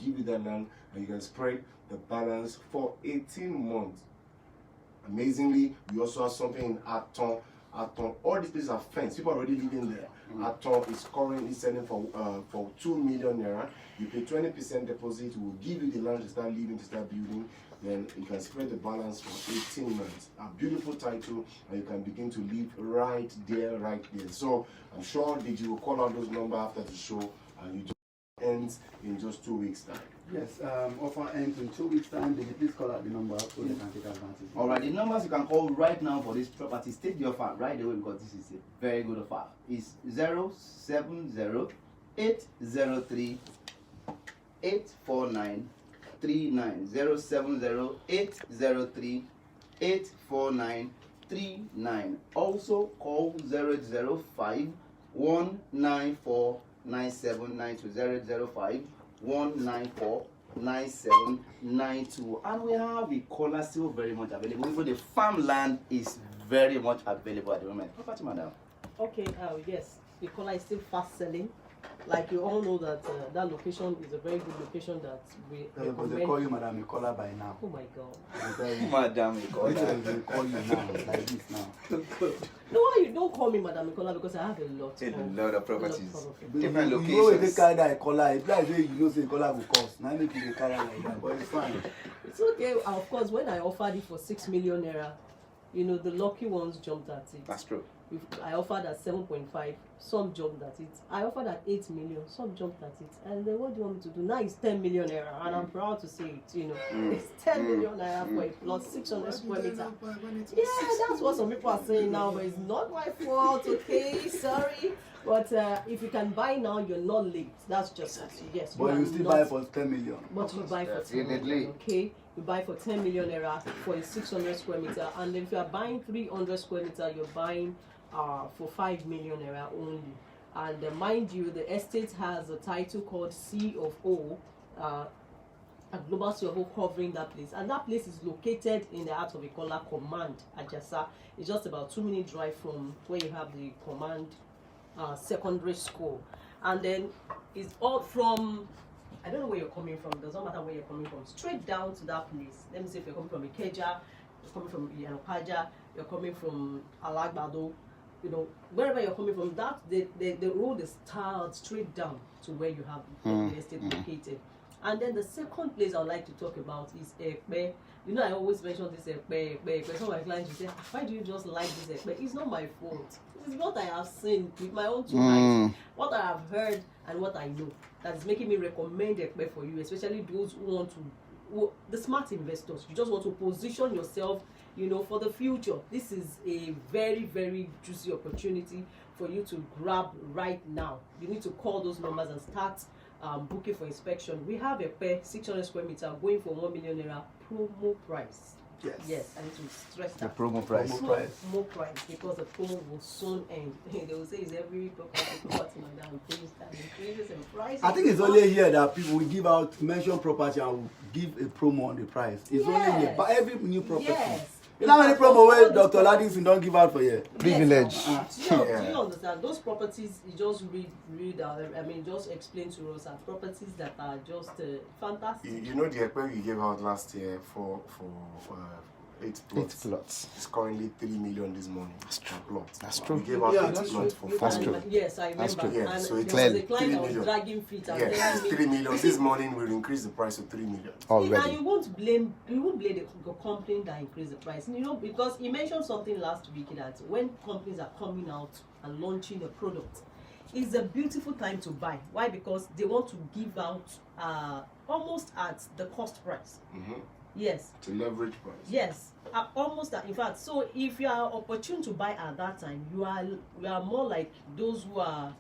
give you that land and you can spread the balance for 18 months. Amazingly, we also have something in Aton. All these places are fenced. People are already living there. Aton is currently selling for 2 million naira. You pay 20% deposit. We'll give you the land to start living, to start building. Then you can spread the balance for 18 months. A beautiful title, and you can begin to live right there, right there. So I'm sure that you will call out those numbers after the show, and you just ends in just 2 weeks' time. Yes, offer ends in 2 weeks' time. Then please call out the number so they can take advantage. All right, the numbers you can call right now for this property. Take the offer right away because this is a very good offer. It's 070-803-84939. 070-803-84939. Also call 005-194-9792. 005-194-9792. And we have the color still very much available. Even the farmland is very much available at the moment. Property, madam. Okay, yes, the color is still fast selling. Like you all know that that location is a very good location that we recommend. They call you Madam Nicola by now. Oh my God. Madam Nicola. They call you now, like this now. No, you don't call me Madam Nicola because I have a lot of properties. Different locations. You know if they carry that Nicola, it's like you know say Nicola will cost. Now make you carry like that, but it's fine. It's okay. Of course, when I offered it for 6 million naira, you know, the lucky ones jumped at it. That's true. I offered at 7.5, some jumped at it. I offered at 8 million, some jumped at it. And then what do you want me to do? Now it's 10 million naira, and I'm proud to say it, you know. It's 10 million naira for a plot, 600 square meter. Yeah, that's what some people are saying now, but it's not my fault, okay? Sorry. But if you can buy now, you're not late. That's just it. Yes. But you still buy for 10 million. But you buy for 10 million, okay? You buy for 10 million naira for a 600 square meter. And then if you are buying 300 square meter, you're buying for 5 million naira only. And mind you, the estate has a title called C of O, a global C of O covering that place. And that place is located in the heart of Ikola Command, Ajasa. It's just about 2-minute drive from where you have the Command secondary school. And then it's all from, I don't know where you're coming from, it doesn't matter where you're coming from, straight down to that place. Let me see if you're coming from Ikeja, you're coming from Yanopaja, you're coming from Alagbado, you know, wherever you're coming from, that the road is tiled straight down to where you have the estate located. And then the second place I would like to talk about is Ekpe. You know, I always mention this Ekpe. Some of my clients will say, why do you just like this Ekpe? It's not my fault. It's what I have seen with my own 2 eyes, what I have heard and what I know that is making me recommend Ekpe for you, especially those who want to, the smart investors. You just want to position yourself, you know, for the future. This is a very, very juicy opportunity for you to grab right now. You need to call those numbers and start booking for inspection. We have a pair 600 square meter going for 1 million naira promo price. Yes, I need to stress that. The promo price. Promo price, because the promo will soon end. They will say it's every property madam things that increases in price. I think it's only here that people will give out mention property and will give a promo on the price. It's only here, but every new property. Yes. You know how many promo where Dr. Laddington don't give out for you? Privilege. Yes, do you understand? Those properties, you just read out. I mean, just explain to us are properties that are just fantastic. You know the Ekpe we gave out last year for 8 plots. 8 plots. It's currently 3 million this morning. That's true. Plots. That's true. We gave out 8 plots for 4 million. Yes, I remember. That's true. Yeah, and so it's there was a client 3 that was million. dragging feet and Yes, telling it's 3 million. This morning we'll increase the price to 3 million. And you won't blame the company that increased the price. You know, because he mentioned something last week that when companies are coming out and launching a product, it's a beautiful time to buy. Why? Because they want to give out almost at the cost price. Yes. To leverage price. Yes, almost that. In fact, so if you are opportune to buy at that time, you are more like those who are,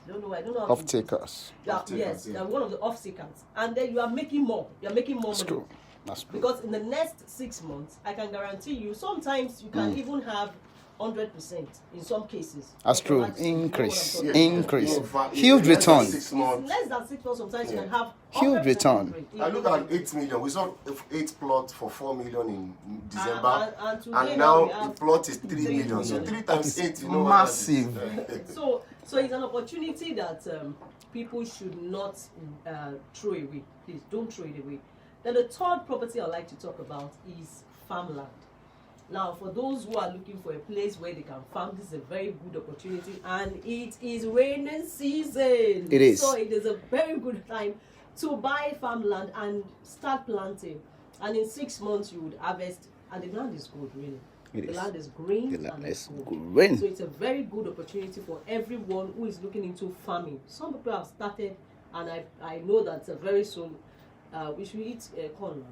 I don't know. Off takers. Yes, you are one of the off takers, and then you are making more. You are making more money. True. That's true. Because in the next 6 months, I can guarantee you, sometimes you can even have 100% in some cases. That's true. Increase. Increase. Huge return. 6 months. Less than 6 months, sometimes you can have huge return. I look at 8 million. We saw 8 plots for 4 million in December, and now the plot is 3 million. So 3 times 8, you know, massive. So it's an opportunity that people should not throw away. Please don't throw it away. Then the third property I'd like to talk about is farmland. Now, for those who are looking for a place where they can farm, this is a very good opportunity, and it is raining season. It is. So it is a very good time to buy farmland and start planting. And in 6 months, you would harvest, and the land is good, really. The land is green. The land and is good. green. So it's a very good opportunity for everyone who is looking into farming. Some people have started, and I know that very soon we should eat corn.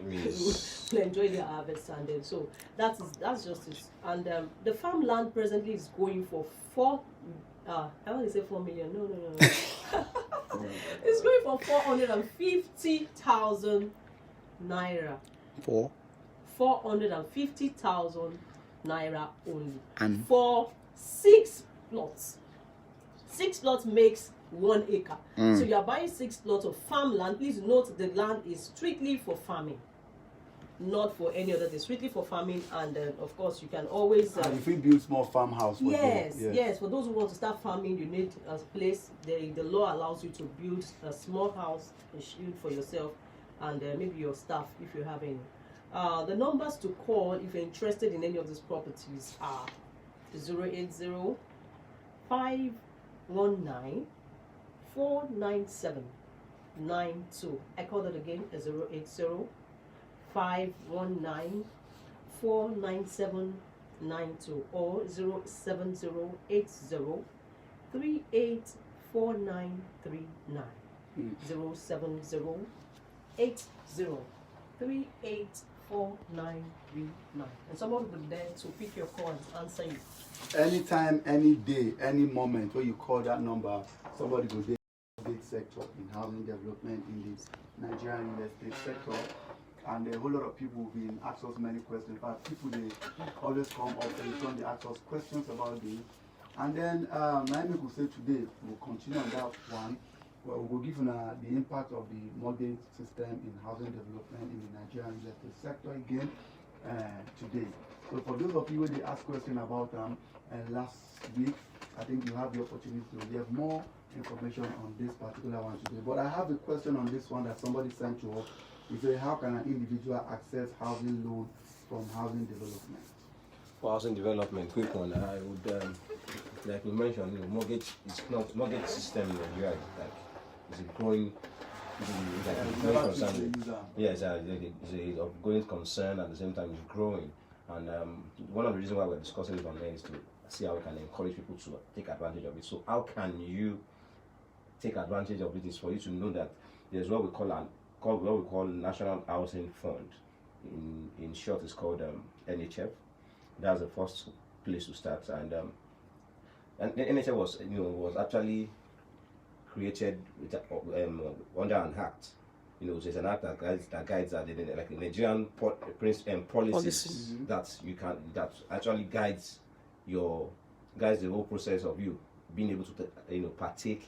Yes. To enjoy their harvest, and then so that's just it. And the farmland presently is going for I want to say 4 million. No. It's going for 450,000 naira. For 450,000 naira only. And for 6 plots. 6 plots makes 1 acre. So you are buying 6 plots of farmland. Please note the land is strictly for farming, not for any other thing. Strictly for farming, and of course you can always. And if we build small farmhouse. Yes. For those who want to start farming, you need a place. The law allows you to build a small house, a shield for yourself, and maybe your staff if you have any. The numbers to call if you're interested in any of these properties are 080 519 497 92. I call that again 080 519 497 92 or 07080 384939. 07080 384939. And someone will be there to pick your call and answer you. Anytime, any day, any moment when you call that number, somebody will get sector in housing development in the Nigerian real estate sector. And a whole lot of people have been asked us many questions. In fact, people they always come up and they ask us questions about this. And then Naomi will say today we'll continue on that one. Well, we'll give you the impact of the mortgage system in housing development in the Nigerian real estate sector again today. So for those of you who they asked questions about last week, I think you have the opportunity to get more information on this particular one today. But I have a question on this one that somebody sent to us. He said, how can an individual access housing loan from housing development? For housing development, quick one. I would, like we mentioned, mortgage system in Nigeria is a growing. It's a concern. Yes, it's a growing concern. At the same time, it's growing. And one of the reasons why we're discussing it on there is to see how we can encourage people to take advantage of it. So, how can you take advantage of it? Is for you to know that there's what we call National Housing Fund. In short, it's called NHF. That's the first place to start. And the NHF was actually created with, under an act. So it's an act that guides like the Nigerian policies that actually guides the whole process of you being able to partake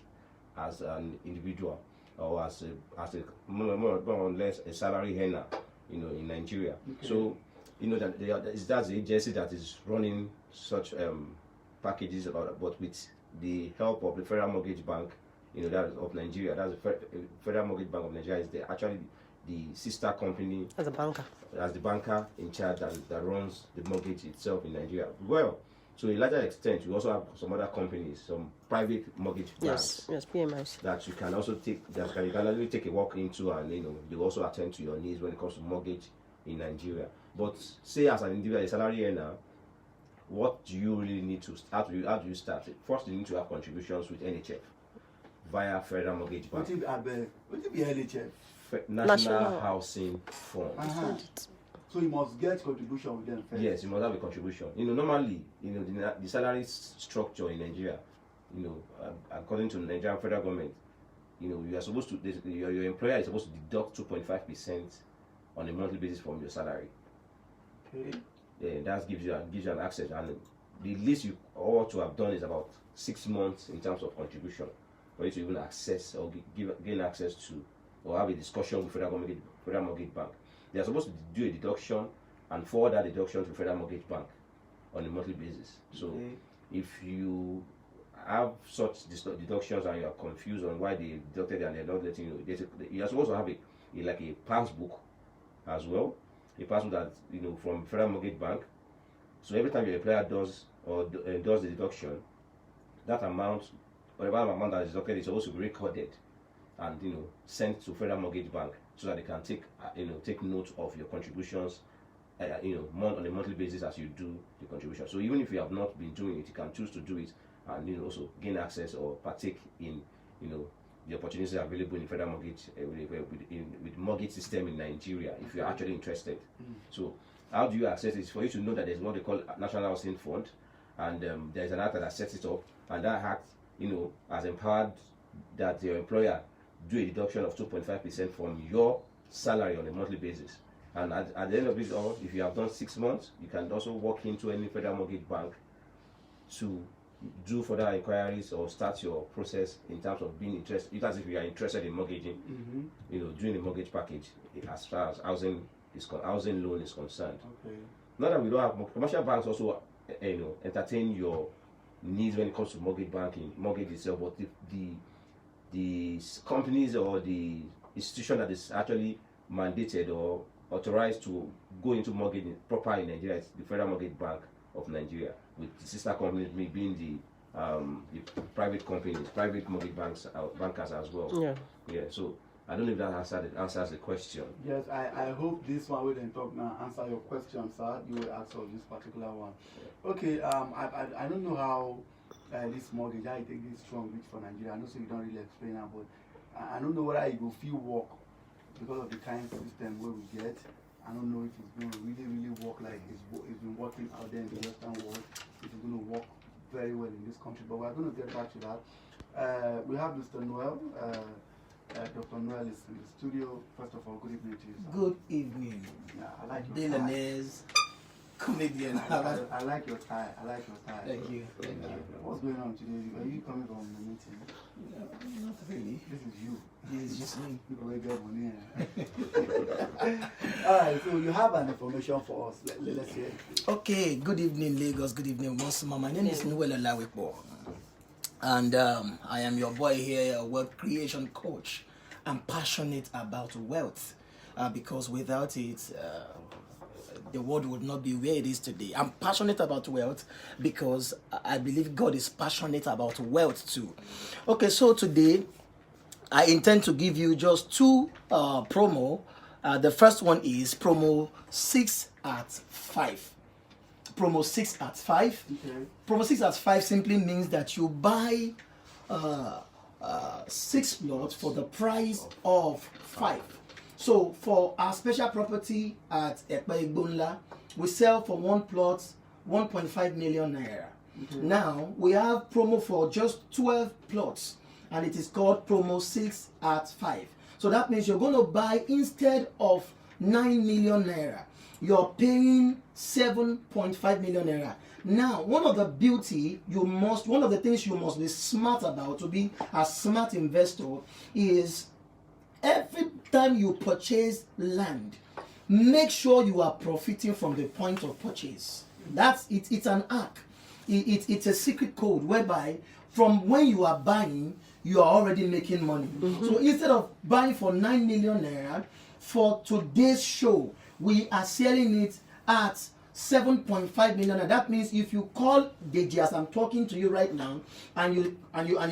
as an individual or as a more or less a salary earner in Nigeria. Okay. So that's the agency that is running such packages but with the help of the Federal Mortgage Bank that is of Nigeria. That's the Federal Mortgage Bank of Nigeria is actually the sister company as the banker in charge that runs the mortgage itself in Nigeria. Well, to a larger extent, you also have some other companies, some private mortgage banks. Yes, PMIs. That you can also take a walk into, and they also attend to your needs when it comes to mortgage in Nigeria. But say as an individual, a salary earner, what do you really need to? How do you start it? First, you need to have contributions with NHF via Federal Mortgage Bank. What do you NHF? National Housing Fund. So you must get contribution with them first. Yes, you must have a contribution. Normally, the salary structure in Nigeria, according to the Nigerian federal government, you are supposed to, your employer is supposed to deduct 2.5% on a monthly basis from your salary. Okay. Yeah, that gives you an access, and the least you ought to have done is about 6 months in terms of contribution for you to even access or gain access to or have a discussion with Federal Mortgage Bank. They are supposed to do a deduction and forward that deduction to Federal Mortgage Bank on a monthly basis. So if you have such deductions and you are confused on why they deducted and they're not letting you, you are supposed to have like a passbook as well, a passbook that from Federal Mortgage Bank. So every time your employer does the deduction, that amount, whatever amount that is deducted, is supposed to be recorded and sent to Federal Mortgage Bank so that they can take note of your contributions, on a monthly basis as you do the contribution. So even if you have not been doing it, you can choose to do it and also gain access or partake in the opportunities available in Federal Mortgage with mortgage system in Nigeria if you're actually interested. So how do you access it? For you to know that there's what they call National Housing Fund, and there's an act that sets it up, and that act has empowered that your employer do a deduction of 2.5% from your salary on a monthly basis. And at the end of it all, if you have done 6 months, you can also walk into any Federal Mortgage Bank to do further inquiries or start your process in terms of being interested, as if you are interested in mortgaging, doing a mortgage package as far as housing loan is concerned. Okay. Not that we don't have commercial banks also, entertain your needs when it comes to mortgage banking, mortgage itself, but the companies or the institution that is actually mandated or authorized to go into mortgage proper in Nigeria is the Federal Mortgage Bank of Nigeria, with the sister companies being the private companies, private mortgage bankers as well. Yeah. So I don't know if that answers the question. Yes, I hope this one we didn't talk now answer your question, sir. You will answer this particular one. Okay. I don't know how this mortgage, how you take this strong reach for Nigeria. I know so you don't really explain that, but I don't know whether it will feel work because of the kind of system where we get. I don't know if it's going to really work like it's been working out there in the Western world. If it's going to work very well in this country, but we're going to get back to that. We have Mr. Noel. Dr. Noel is in the studio. First of all, good evening to you, sir. Good evening. Yeah, I like your Billionaires, comedian. I like your tie. I like your tie. Thank you. Thank you. What's going on today? Are you coming from the meeting? No, not really. This is you. This is just me. You already got money. Alright, so you have an information for us. Let's hear it. Okay, good evening, Lagos. Good evening, once more. My name is Noel Olawepo. And I am your boy here, a wealth creation coach. I'm passionate about wealth because without it, the world would not be where it is today. I'm passionate about wealth because I believe God is passionate about wealth too. Okay, so today I intend to give you just two promo. The first one is promo 6 at 5. Promo 6 at 5. Okay. Promo 6 at 5 simply means that you buy 6 lots for the price of 5. So for our special property at Ekpa, we sell for 1 plot 1.5 million naira. Okay. Now we have promo for just 12 plots, and it is called promo 6 at 5. So that means you're going to buy, instead of 9 million naira, you're paying 7.5 million naira. Now, one of the things you must be smart about to be a smart investor is every time you purchase land, make sure you are profiting from the point of purchase. That's it. It's an hack. It's a secret code whereby from when you are buying, you are already making money. So instead of buying for 9 million naira, for today's show, we are selling it at 7.5 million. And that means if you call Deji as I'm talking to you right now, and you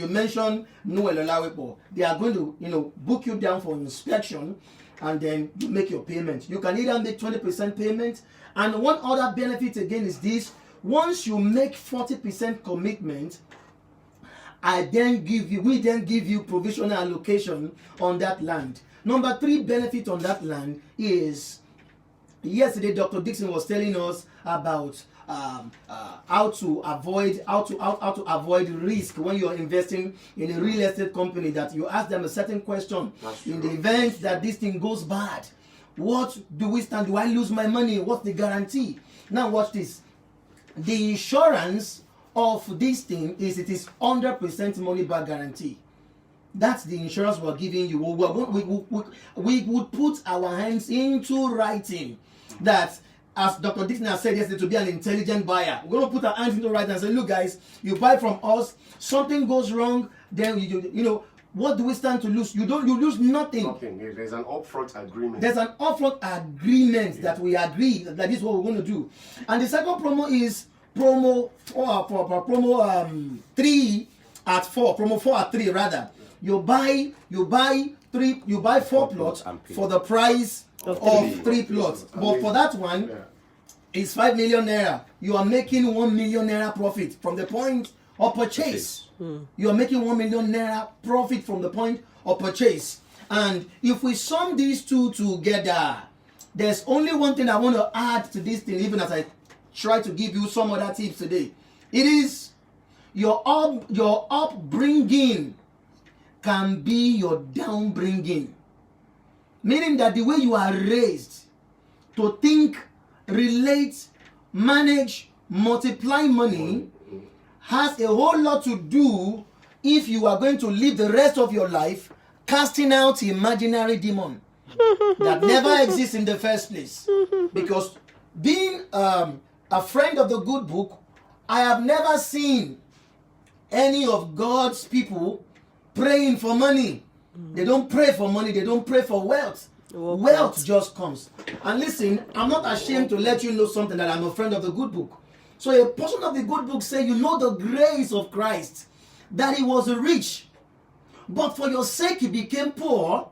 mention Noel Olawepo, they are going to book you down for inspection, and then you make your payment. You can either make 20% payment, and one other benefit again is this: once you make 40% commitment, we then give you provisional allocation on that land. Number 3 benefit on that land is, yesterday Dr. Dixon was telling us about how to avoid risk when you are investing in a real estate company. That you ask them a certain question. In the event that this thing goes bad, what do we stand? Do I lose my money? What's the guarantee? Now watch this. The insurance of this thing is, it is 100% money back guarantee. That's the insurance we're giving you. We would put our hands into writing that as Dr. Dixon has said yesterday, to be an intelligent buyer. We're going to put our hands into right and say, look, guys, you buy from us, something goes wrong, then you know, what do we stand to lose? You lose nothing. Nothing. There's an upfront agreement. There's an upfront agreement that we agree that this is what we're going to do. And the second promo is promo 3 at 4. Promo 4 at 3 rather. You buy 4 plots for the price of 3 plots. But for that one, it's 5 million naira. You are making 1 million naira profit from the point of purchase. You are making 1 million naira profit from the point of purchase. And if we sum these two together, there's only one thing I want to add to this thing, even as I try to give you some other tips today. It is your upbringing can be your downbringing. Meaning that the way you are raised to think, relate, manage, multiply money has a whole lot to do if you are going to live the rest of your life casting out imaginary demon that never exists in the first place. Because being a friend of the good book, I have never seen any of God's people praying for money. They don't pray for money, they don't pray for wealth. Wealth just comes. And listen, I'm not ashamed to let you know something, that I'm a friend of the good book. So a portion of the good book say, you know the grace of Christ, that he was rich, but for your sake he became poor,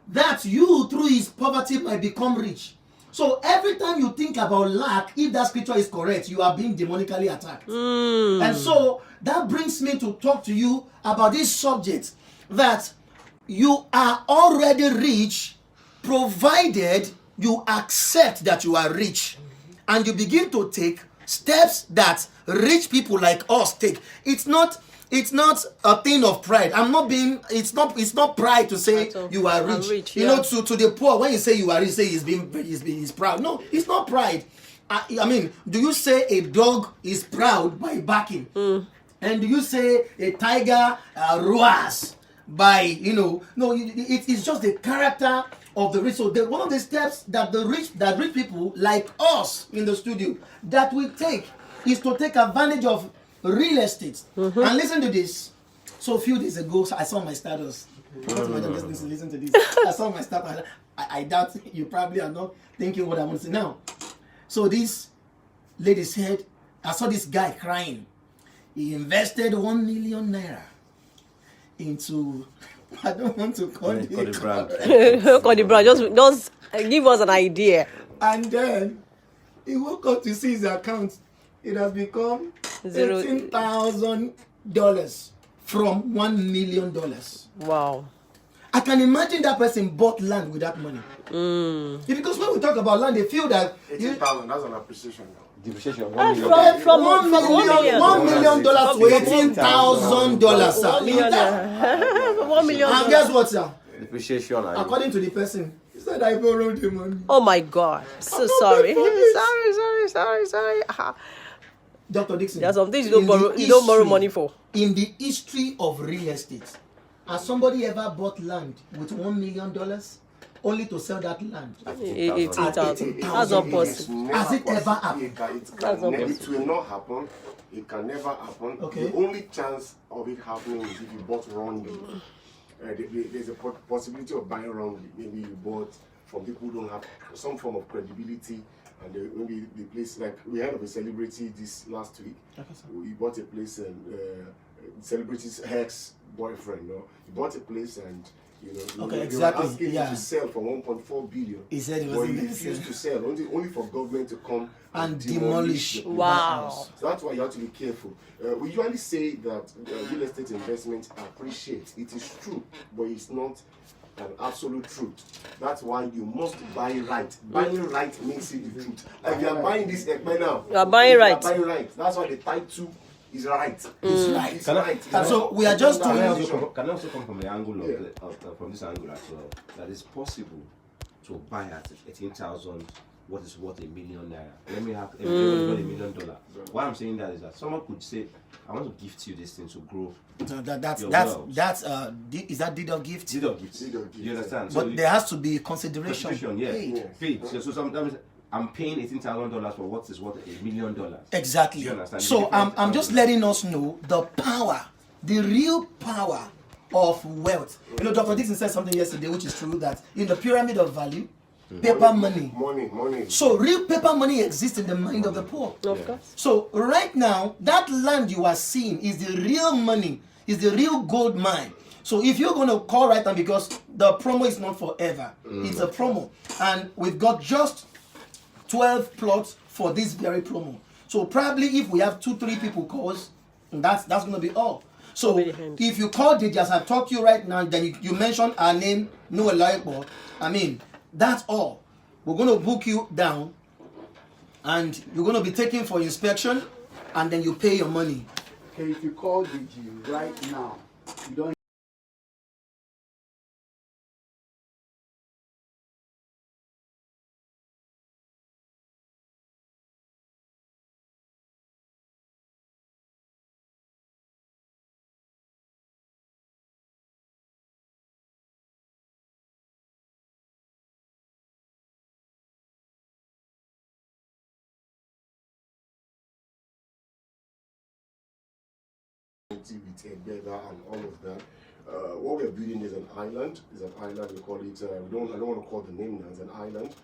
that you through his poverty might become rich. So every time you think about lack, if that scripture is correct, you are being demonically attacked. And so that brings me to talk to you about this subject, that you are already rich provided you accept that you are rich and you begin to take steps that rich people like us take. It's not a thing of pride. It's not pride to say you are rich. You know, to the poor, when you say you are rich, say he's proud. No, it's not pride. I mean, do you say a dog is proud by barking? And do you say a tiger roars by, no, it's just the character of the rich. So one of the steps that rich people like us in the studio that we take is to take advantage of real estate. And listen to this. So a few days ago, I saw my status. Listen to this. I saw my status. I doubt you probably are not thinking what I want to say now. So this lady said, I saw this guy crying. He invested 1 million naira into, I don't want to call it brand. Call the brand. Just give us an idea. And then he woke up to see his account. It has become $18,000 from $1 million. Wow. I can imagine that person bought land with that money. Because when we talk about land, they feel that 18,000, that's an appreciation now. Depreciation of From $1 million to $18,000, sir. $1 million. And guess what, sir? Depreciation. According to the person, he said I borrowed the money. Oh my God. So sorry. Sorry. Dr. Dixon. There are some things you don't borrow money for. In the history of real estate, has somebody ever bought land with $1 million only to sell that land? 18,000. That's not possible. Has it ever happened? It will not happen. It can never happen. Okay. The only chance of it happening is if you bought wrongly. There's a possibility of buying wrongly. Maybe you bought from people who don't have some form of credibility, and maybe the place, like we heard of a celebrity this last week. We bought a place, and celebrity's ex-boyfriend, he bought a place, and exactly. Asking him to sell for 1.4 billion. He said he but wasn't he refused to sell, only for government to come and demolish. Wow. So that's why you have to be careful. We usually say that real estate investment appreciates. It is true, but it's not an absolute truth. That's why you must buy right. Buying right makes it the truth. Like you are buying this Ekpe now. You are buying right. You are buying right. That's why the title is right. It's right. It's right. So we are just Can I also come from the angle from this angle as well, that it's possible to buy at 18,000 what is worth $1 million naira. Let me have $1 million. Why I'm saying that is that someone could say, I want to gift you this thing to grow. Is that deed of gift? Deed of gift. You understand? But there has to be consideration. Yeah. Paid. So sometimes I'm paying $18,000 for what is worth $1 million. Exactly. You understand? So I'm just letting us know the power, the real power of wealth. You know, Dr. Dixon said something yesterday, which is true, that in the pyramid of value, paper money. Money. So real paper money exists in the mind of the poor. Of course. So right now, that land you are seeing is the real money, is the real gold mine. So if you're going to call right now, because the promo is not forever, it's a promo. And we've got just 12 plots for this very promo. So probably if we have 2-3 people calls, that's going to be all. So if you call Deji, as I talk to you right now, then you mention our name, no Eliabo, I mean, that's all. We're going to book you down, and you're going to be taken for inspection, and then you pay your money. Okay, if you call DG right now, you don't with a beggar and all of that. What we're building is an island. We call it. I don't want to call the name now. It's an island,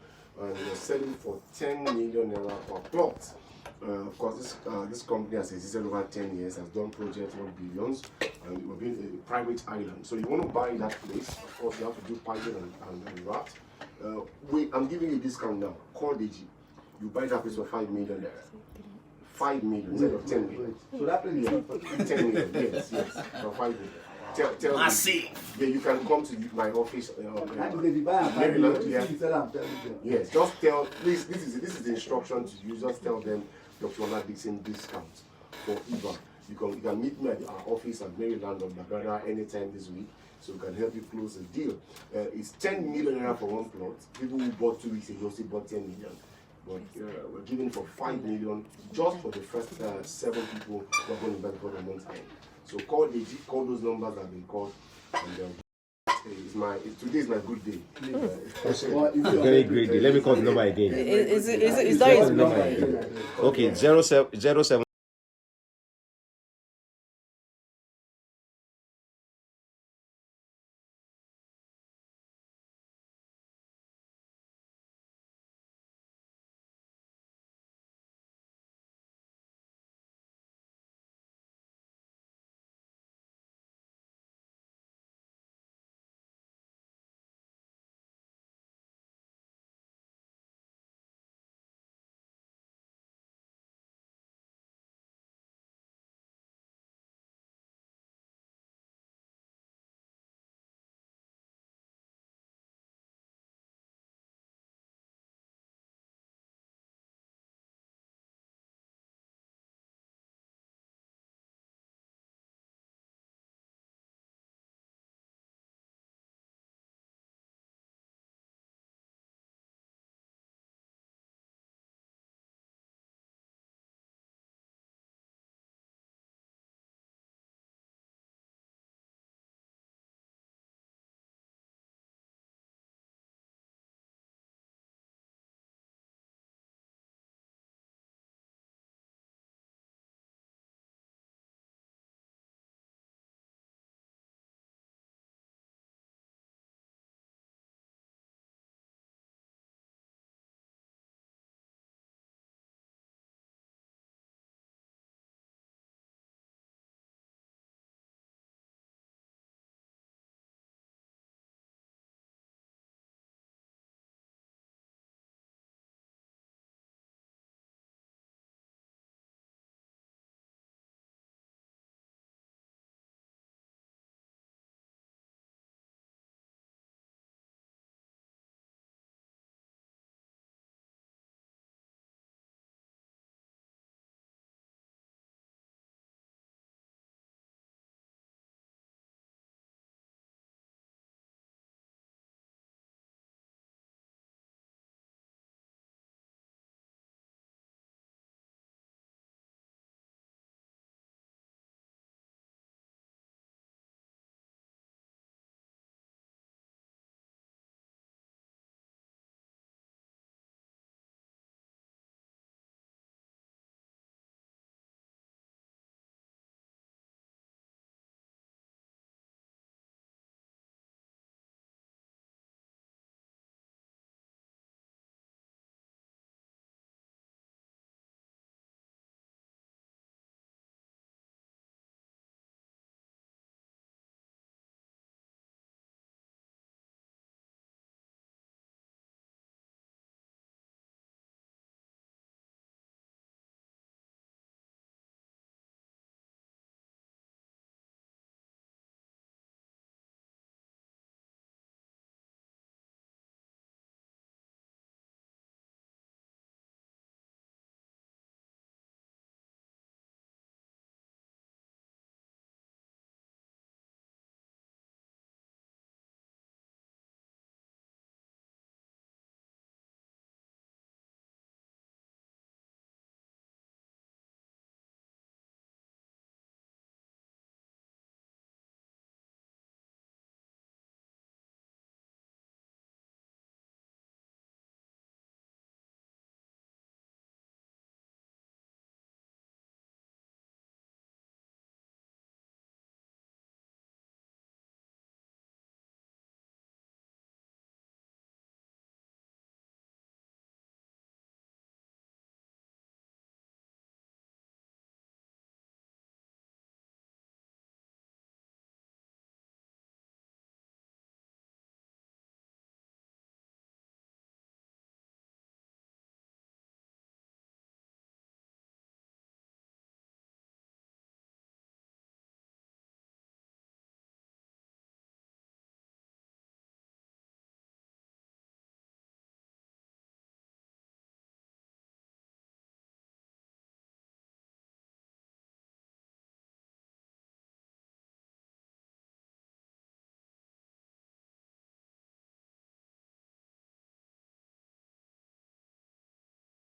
and we're selling for 10 million naira per plot. Of course, this company has existed over 10 years, has done projects worth billions, and we're building a private island. So you want to buy that place? Of course, you have to do pilot and rat. I'm giving you a discount now. Call DG. You buy that place for 5 million naira. 5 million instead of 10 million. So that place is 10 million, yes, for 5 million. Tell Massive. me, you can come to my office. Maryland, yeah. Yes, just tell. Please, this is the instruction to you. Just tell them Dr. Ola Dixon discount for IVA. You can meet me at our office at Maryland or Lagana anytime this week, so we can help you close the deal. It's 10 million naira for one plot. People who bought 2 weeks ago still bought 10 million. But we're giving for 5 million just for the first 7 people who are going to invest for the month end. So call those numbers that have been called, and today is my good day. It's a very great day. Let me call the number again. Is that his Okay, 07